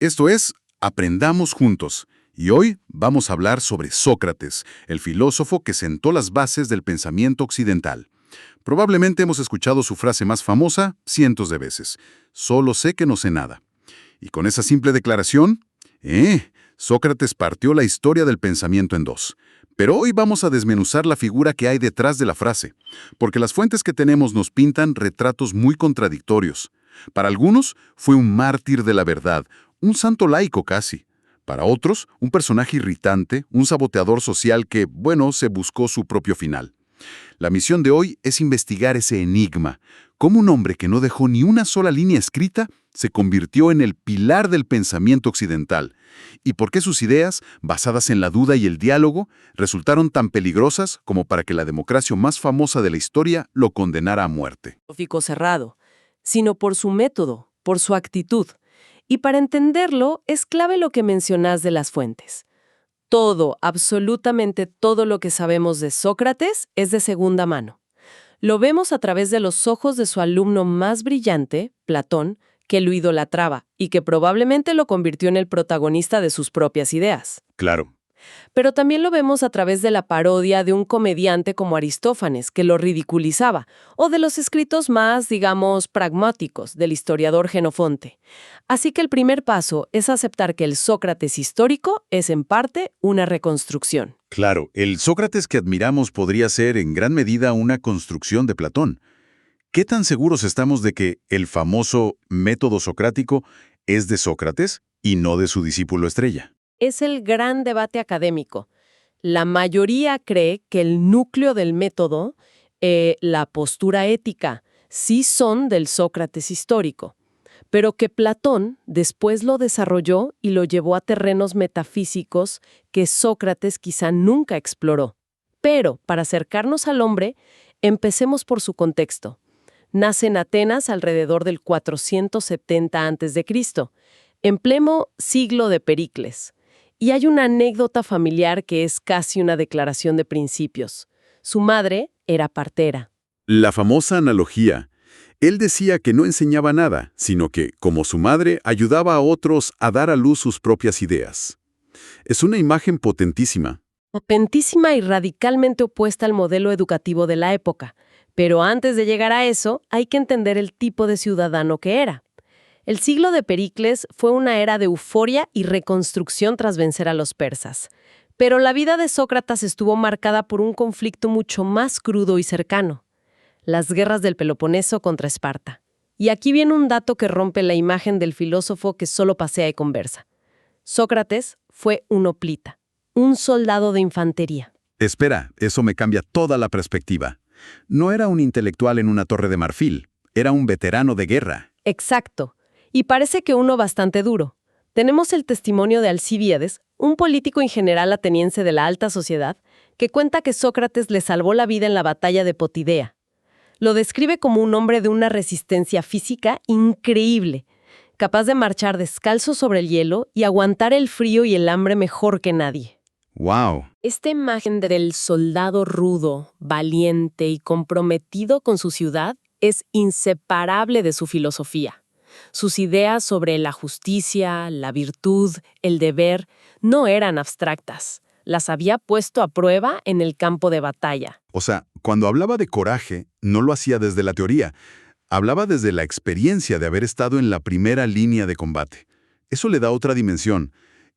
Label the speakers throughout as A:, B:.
A: Esto es Aprendamos Juntos, y hoy vamos a hablar sobre Sócrates, el filósofo que sentó las bases del pensamiento occidental. Probablemente hemos escuchado su frase más famosa cientos de veces: solo sé que no sé nada. Y con esa simple declaración, Sócrates partió la historia del pensamiento en dos. Pero hoy vamos a desmenuzar la figura que hay detrás de la frase, porque las fuentes que tenemos nos pintan retratos muy contradictorios. Para algunos, fue un mártir de la verdad, un santo laico casi. Para otros, un personaje irritante, un saboteador social que, bueno, se buscó su propio final. La misión de hoy es investigar ese enigma, cómo un hombre que no dejó ni una sola línea escrita se convirtió en el pilar del pensamiento occidental, y por qué sus ideas, basadas en la duda y el diálogo, resultaron tan peligrosas como para que la democracia más famosa de la historia lo condenara a muerte.
B: Filosófico cerrado, sino por su método, por su actitud. Y para entenderlo, es clave lo que mencionás de las fuentes. Todo, absolutamente todo lo que sabemos de Sócrates es de segunda mano. Lo vemos a través de los ojos de su alumno más brillante, Platón, que lo idolatraba y que probablemente lo convirtió en el protagonista de sus propias ideas.
A: Claro.
B: Pero también lo vemos a través de la parodia de un comediante como Aristófanes, que lo ridiculizaba, o de los escritos más, digamos, pragmáticos del historiador Jenofonte. Así que el primer paso es aceptar que el Sócrates histórico es en parte una reconstrucción.
A: Claro, el Sócrates que admiramos podría ser en gran medida una construcción de Platón. ¿Qué tan seguros estamos de que el famoso método socrático es de Sócrates y no de su discípulo estrella?
B: Es el gran debate académico. La mayoría cree que el núcleo del método, la postura ética, sí son del Sócrates histórico, pero que Platón después lo desarrolló y lo llevó a terrenos metafísicos que Sócrates quizá nunca exploró. Pero, para acercarnos al hombre, empecemos por su contexto. Nace en Atenas alrededor del 470 a.C., en pleno siglo de Pericles. Y hay una anécdota familiar que es casi una declaración de principios. Su madre era partera.
A: La famosa analogía. Él decía que no enseñaba nada, sino que, como su madre, ayudaba a otros a dar a luz sus propias ideas. Es una imagen potentísima.
B: Potentísima y radicalmente opuesta al modelo educativo de la época. Pero antes de llegar a eso, hay que entender el tipo de ciudadano que era. El siglo de Pericles fue una era de euforia y reconstrucción tras vencer a los persas. Pero la vida de Sócrates estuvo marcada por un conflicto mucho más crudo y cercano: las guerras del Peloponeso contra Esparta. Y aquí viene un dato que rompe la imagen del filósofo que solo pasea y conversa. Sócrates fue un hoplita, un soldado de infantería.
A: Espera, eso me cambia toda la perspectiva. No era un intelectual en una torre de marfil, era un veterano de guerra.
B: Exacto. Y parece que uno bastante duro. Tenemos el testimonio de Alcibíades, un político en general ateniense de la alta sociedad, que cuenta que Sócrates le salvó la vida en la batalla de Potidea. Lo describe como un hombre de una resistencia física increíble, capaz de marchar descalzo sobre el hielo y aguantar el frío y el hambre mejor que nadie.
A: ¡Wow!
B: Esta imagen del soldado rudo, valiente y comprometido con su ciudad es inseparable de su filosofía. Sus ideas sobre la justicia, la virtud, el deber, no eran abstractas. Las había puesto a prueba en el campo de batalla.
A: O sea, cuando hablaba de coraje, no lo hacía desde la teoría. Hablaba desde la experiencia de haber estado en la primera línea de combate. Eso le da otra dimensión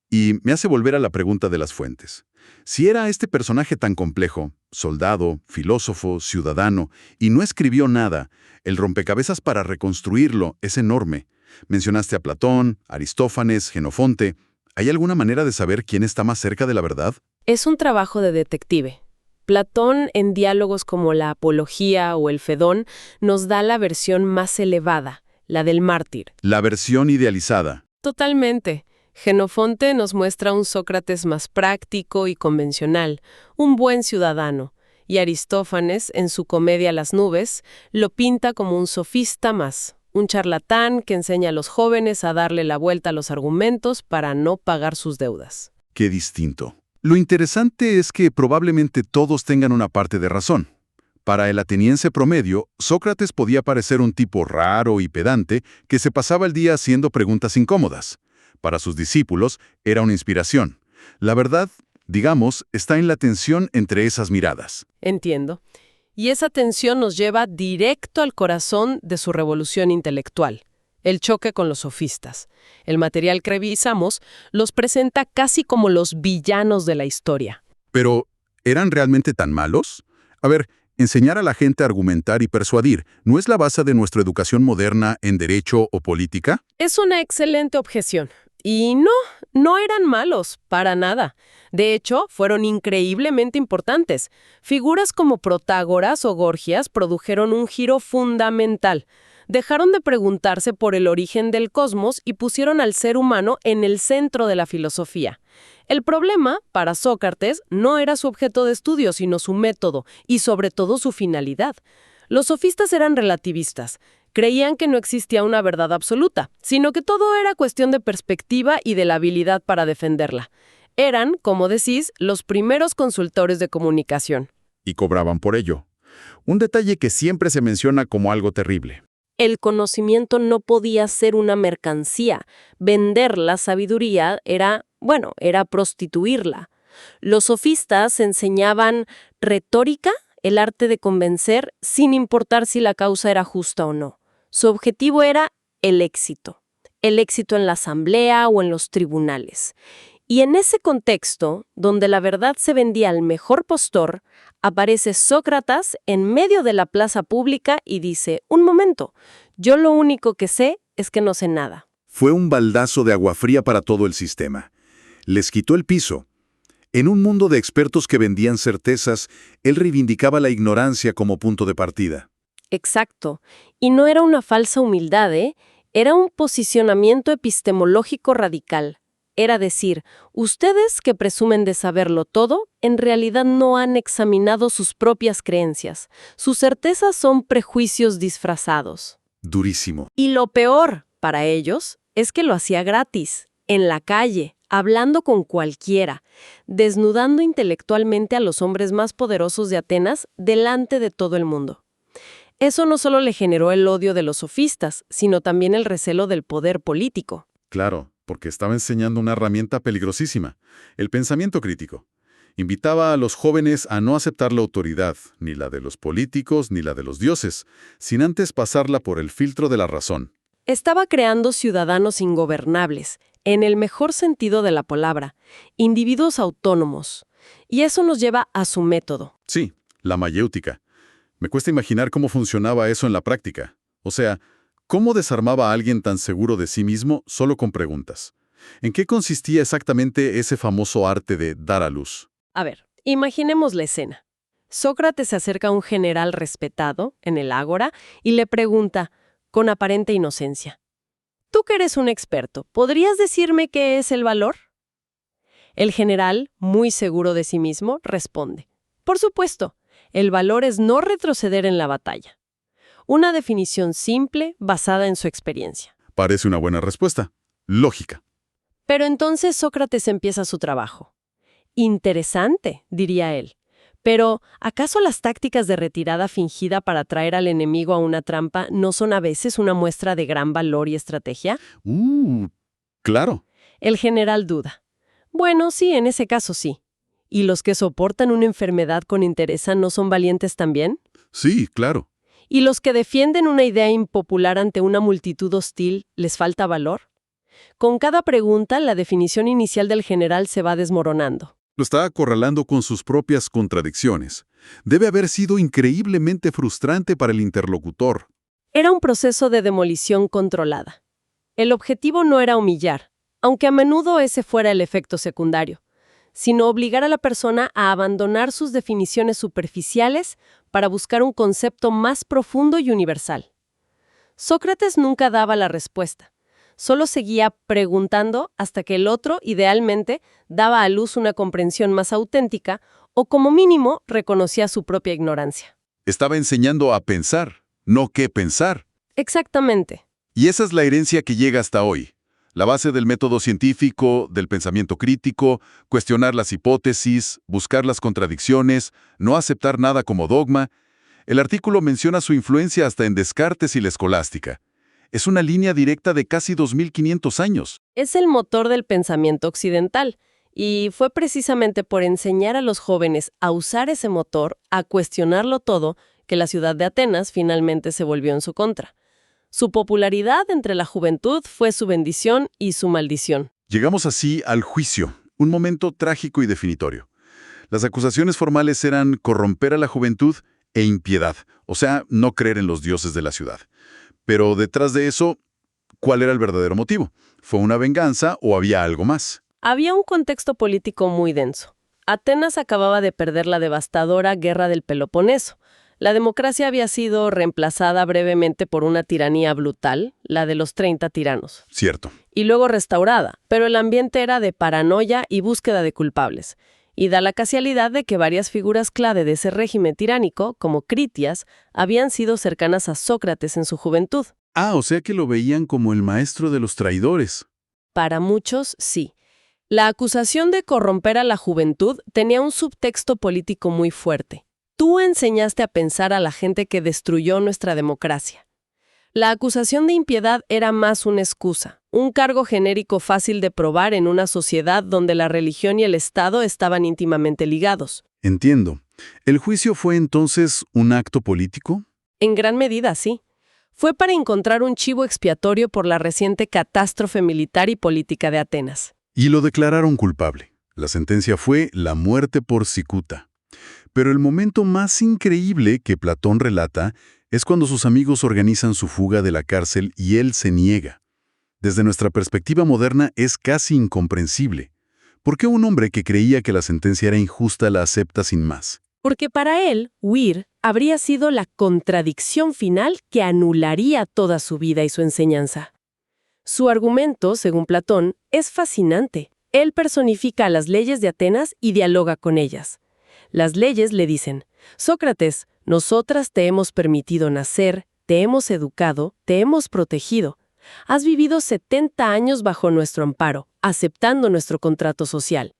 A: y me hace volver a la pregunta de las fuentes. Si era este personaje tan complejo, soldado, filósofo, ciudadano, y no escribió nada, el rompecabezas para reconstruirlo es enorme. Mencionaste a Platón, Aristófanes, Jenofonte. ¿Hay alguna manera de saber quién está más cerca de la verdad?
B: Es un trabajo de detective. Platón, en diálogos como la Apología o el Fedón, nos da la versión más elevada, la del mártir.
A: La versión idealizada.
B: Totalmente. Jenofonte nos muestra un Sócrates más práctico y convencional, un buen ciudadano, y Aristófanes, en su comedia Las nubes, lo pinta como un sofista más, un charlatán que enseña a los jóvenes a darle la vuelta a los argumentos para no pagar sus deudas.
A: Qué distinto. Lo interesante es que probablemente todos tengan una parte de razón. Para el ateniense promedio, Sócrates podía parecer un tipo raro y pedante que se pasaba el día haciendo preguntas incómodas. Para sus discípulos era una inspiración. La verdad, digamos, está en la tensión entre esas miradas.
B: Entiendo. Y esa tensión nos lleva directo al corazón de su revolución intelectual, el choque con los sofistas. El material que revisamos los presenta casi como los villanos de la historia.
A: Pero, ¿eran realmente tan malos? A ver, enseñar a la gente a argumentar y persuadir, ¿no es la base de nuestra educación moderna en derecho o política?
B: Es una excelente objeción. Y no eran malos, para nada. De hecho, fueron increíblemente importantes. Figuras como Protágoras o Gorgias produjeron un giro fundamental. Dejaron de preguntarse por el origen del cosmos y pusieron al ser humano en el centro de la filosofía. El problema, para Sócrates, no era su objeto de estudio, sino su método y sobre todo su finalidad. Los sofistas eran relativistas. Creían que no existía una verdad absoluta, sino que todo era cuestión de perspectiva y de la habilidad para defenderla. Eran, como decís, los primeros consultores de comunicación.
A: Y cobraban por ello. Un detalle que siempre se menciona como algo terrible.
B: El conocimiento no podía ser una mercancía. Vender la sabiduría era prostituirla. Los sofistas enseñaban retórica, el arte de convencer, sin importar si la causa era justa o no. Su objetivo era el éxito en la asamblea o en los tribunales. Y en ese contexto, donde la verdad se vendía al mejor postor, aparece Sócrates en medio de la plaza pública y dice: un momento, yo lo único que sé es que no sé nada.
A: Fue un baldazo de agua fría para todo el sistema. Les quitó el piso. En un mundo de expertos que vendían certezas, él reivindicaba la ignorancia como punto de partida.
B: Exacto. Y no era una falsa humildad, Era un posicionamiento epistemológico radical. Era decir, ustedes que presumen de saberlo todo, en realidad no han examinado sus propias creencias. Sus certezas son prejuicios disfrazados.
A: Durísimo.
B: Y lo peor, para ellos, es que lo hacía gratis, en la calle, hablando con cualquiera, desnudando intelectualmente a los hombres más poderosos de Atenas delante de todo el mundo. Eso no solo le generó el odio de los sofistas, sino también el recelo del poder político.
A: Claro, porque estaba enseñando una herramienta peligrosísima, el pensamiento crítico. Invitaba a los jóvenes a no aceptar la autoridad, ni la de los políticos ni la de los dioses, sin antes pasarla por el filtro de la razón.
B: Estaba creando ciudadanos ingobernables, en el mejor sentido de la palabra, individuos autónomos. Y eso nos lleva a su método.
A: Sí, la mayéutica. Me cuesta imaginar cómo funcionaba eso en la práctica. O sea, ¿cómo desarmaba a alguien tan seguro de sí mismo solo con preguntas? ¿En qué consistía exactamente ese famoso arte de dar a luz?
B: A ver, imaginemos la escena. Sócrates se acerca a un general respetado en el ágora y le pregunta, con aparente inocencia: «Tú que eres un experto, ¿podrías decirme qué es el valor?». El general, muy seguro de sí mismo, responde: «Por supuesto, el valor es no retroceder en la batalla». Una definición simple, basada en su experiencia.
A: Parece una buena respuesta. Lógica.
B: Pero entonces Sócrates empieza su trabajo. Interesante, diría él. Pero, ¿acaso las tácticas de retirada fingida para atraer al enemigo a una trampa no son a veces una muestra de gran valor y estrategia?
A: Claro.
B: El general duda. Bueno, sí, en ese caso sí. ¿Y los que soportan una enfermedad con entereza no son valientes también?
A: Sí, claro.
B: ¿Y los que defienden una idea impopular ante una multitud hostil, les falta valor? Con cada pregunta, la definición inicial del general se va desmoronando.
A: Lo está acorralando con sus propias contradicciones. Debe haber sido increíblemente frustrante para el interlocutor.
B: Era un proceso de demolición controlada. El objetivo no era humillar, aunque a menudo ese fuera el efecto secundario, sino obligar a la persona a abandonar sus definiciones superficiales para buscar un concepto más profundo y universal. Sócrates nunca daba la respuesta. Solo seguía preguntando hasta que el otro, idealmente, daba a luz una comprensión más auténtica o, como mínimo, reconocía su propia ignorancia.
A: Estaba enseñando a pensar, no qué pensar.
B: Exactamente.
A: Y esa es la herencia que llega hasta hoy. La base del método científico, del pensamiento crítico, cuestionar las hipótesis, buscar las contradicciones, no aceptar nada como dogma. El artículo menciona su influencia hasta en Descartes y la escolástica. Es una línea directa de casi 2500 años.
B: Es el motor del pensamiento occidental, y fue precisamente por enseñar a los jóvenes a usar ese motor, a cuestionarlo todo, que la ciudad de Atenas finalmente se volvió en su contra. Su popularidad entre la juventud fue su bendición y su maldición.
A: Llegamos así al juicio, un momento trágico y definitorio. Las acusaciones formales eran corromper a la juventud e impiedad, o sea, no creer en los dioses de la ciudad. Pero detrás de eso, ¿cuál era el verdadero motivo? ¿Fue una venganza o había algo más?
B: Había un contexto político muy denso. Atenas acababa de perder la devastadora Guerra del Peloponeso. La democracia había sido reemplazada brevemente por una tiranía brutal, la de los 30 tiranos.
A: Cierto.
B: Y luego restaurada, pero el ambiente era de paranoia y búsqueda de culpables. Y da la casualidad de que varias figuras clave de ese régimen tiránico, como Critias, habían sido cercanas a Sócrates en su juventud.
A: Ah, o sea que lo veían como el maestro de los traidores.
B: Para muchos, sí. La acusación de corromper a la juventud tenía un subtexto político muy fuerte. Tú enseñaste a pensar a la gente que destruyó nuestra democracia. La acusación de impiedad era más una excusa, un cargo genérico fácil de probar en una sociedad donde la religión y el Estado estaban íntimamente ligados.
A: Entiendo. ¿El juicio fue entonces un acto político?
B: En gran medida, sí. Fue para encontrar un chivo expiatorio por la reciente catástrofe militar y política de Atenas.
A: Y lo declararon culpable. La sentencia fue la muerte por cicuta. Pero el momento más increíble que Platón relata es cuando sus amigos organizan su fuga de la cárcel y él se niega. Desde nuestra perspectiva moderna es casi incomprensible. ¿Por qué un hombre que creía que la sentencia era injusta la acepta sin más?
B: Porque para él, huir habría sido la contradicción final que anularía toda su vida y su enseñanza. Su argumento, según Platón, es fascinante. Él personifica a las leyes de Atenas y dialoga con ellas. Las leyes le dicen: Sócrates, nosotras te hemos permitido nacer, te hemos educado, te hemos protegido. Has vivido 70 años bajo nuestro amparo, aceptando nuestro contrato social.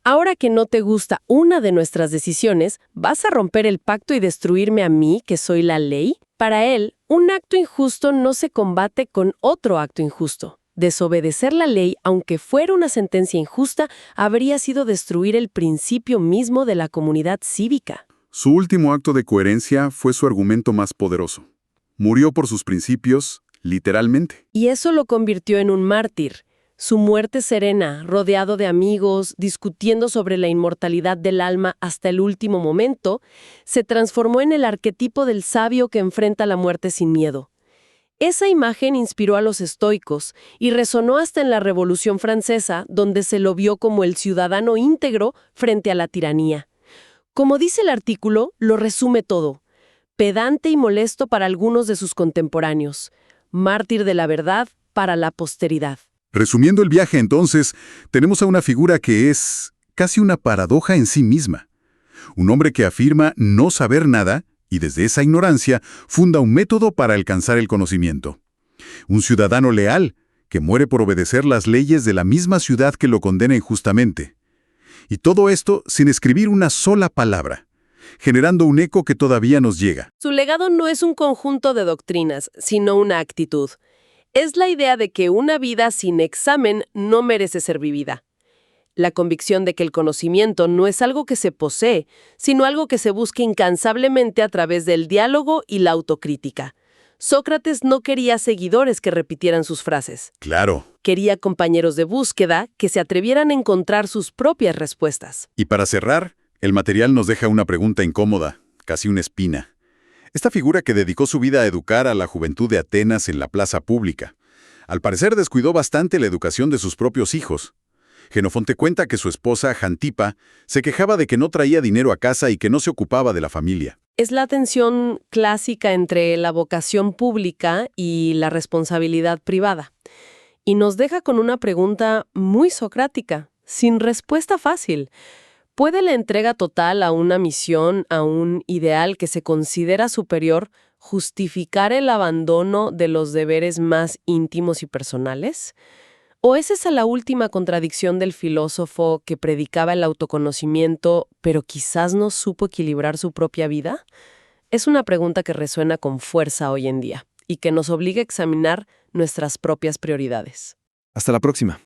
B: Ahora que no te gusta una de nuestras decisiones, ¿vas a romper el pacto y destruirme a mí, que soy la ley? Para él, un acto injusto no se combate con otro acto injusto. Desobedecer la ley, aunque fuera una sentencia injusta, habría sido destruir el principio mismo de la comunidad cívica.
A: Su último acto de coherencia fue su argumento más poderoso. Murió por sus principios, literalmente.
B: Y eso lo convirtió en un mártir. Su muerte serena, rodeado de amigos, discutiendo sobre la inmortalidad del alma hasta el último momento, se transformó en el arquetipo del sabio que enfrenta la muerte sin miedo. Esa imagen inspiró a los estoicos y resonó hasta en la Revolución Francesa, donde se lo vio como el ciudadano íntegro frente a la tiranía. Como dice el artículo, lo resume todo. Pedante y molesto para algunos de sus contemporáneos. Mártir de la verdad para la posteridad.
A: Resumiendo el viaje, entonces, tenemos a una figura que es casi una paradoja en sí misma. Un hombre que afirma no saber nada y desde esa ignorancia funda un método para alcanzar el conocimiento. Un ciudadano leal que muere por obedecer las leyes de la misma ciudad que lo condena injustamente. Y todo esto sin escribir una sola palabra, generando un eco que todavía nos llega.
B: Su legado no es un conjunto de doctrinas, sino una actitud. Es la idea de que una vida sin examen no merece ser vivida. La convicción de que el conocimiento no es algo que se posee, sino algo que se busca incansablemente a través del diálogo y la autocrítica. Sócrates no quería seguidores que repitieran sus frases.
A: Claro.
B: Quería compañeros de búsqueda que se atrevieran a encontrar sus propias respuestas.
A: Y para cerrar, el material nos deja una pregunta incómoda, casi una espina. Esta figura que dedicó su vida a educar a la juventud de Atenas en la plaza pública, al parecer descuidó bastante la educación de sus propios hijos. Jenofonte cuenta que su esposa, Jantipa, se quejaba de que no traía dinero a casa y que no se ocupaba de la familia.
B: Es la tensión clásica entre la vocación pública y la responsabilidad privada. Y nos deja con una pregunta muy socrática, sin respuesta fácil. ¿Puede la entrega total a una misión, a un ideal que se considera superior, justificar el abandono de los deberes más íntimos y personales? ¿O es esa la última contradicción del filósofo que predicaba el autoconocimiento, pero quizás no supo equilibrar su propia vida? Es una pregunta que resuena con fuerza hoy en día. y que nos obliga a examinar nuestras propias prioridades.
C: Hasta la próxima.